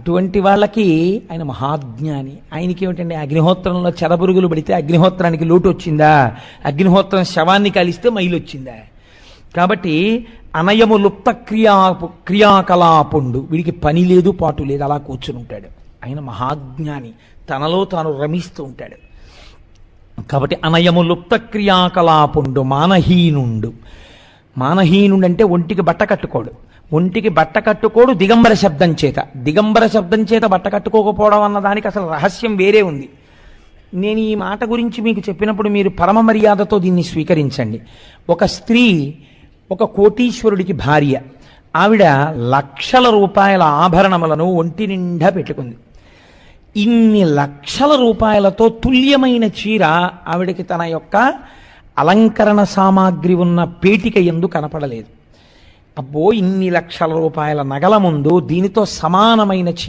అటువంటి వాళ్ళకి ఆయన మహాజ్ఞాని. ఆయనకి ఏమిటండి, అగ్నిహోత్రంలో చెరబురుగులు పడితే అగ్నిహోత్రానికి లోటు వచ్చిందా? అగ్నిహోత్రం శవాన్ని కలిస్తే మైలు వచ్చిందా? కాబట్టి అనయము లుప్త క్రియాకలాపుండు, వీడికి పని లేదు పాటు లేదు, అలా కూర్చుని ఉంటాడు. ఆయన మహాజ్ఞాని, తనలో తాను రమిస్తూ ఉంటాడు. కాబట్టి అనయము లుప్త క్రియాకలాపుండు మానహీనుండు. మానహీనుడు అంటే ఒంటికి బట్ట కట్టుకోడు. ఒంటికి బట్ట కట్టుకోడు దిగంబర శబ్దం చేత. దిగంబర శబ్దం చేత బట్ట కట్టుకోకపోవడం అన్న దానికి అసలు రహస్యం వేరే ఉంది. నేను ఈ మాట గురించి మీకు చెప్పినప్పుడు మీరు పరమ మర్యాదతో దీన్ని స్వీకరించండి. ఒక స్త్రీ ఒక కోటీశ్వరుడికి భార్య. ఆవిడ లక్షల రూపాయల ఆభరణములను ఒంటి నిండా పెట్టుకుంది. ఇన్ని లక్షల రూపాయలతో తుల్యమైన చీర ఆవిడకి తన యొక్క అలంకరణ సామాగ్రి ఉన్న పేటిక యందు కనపడలేదు. అబ్బో, ఇన్ని లక్షల రూపాయల నగల ముందు దీనితో సమానమైన చీర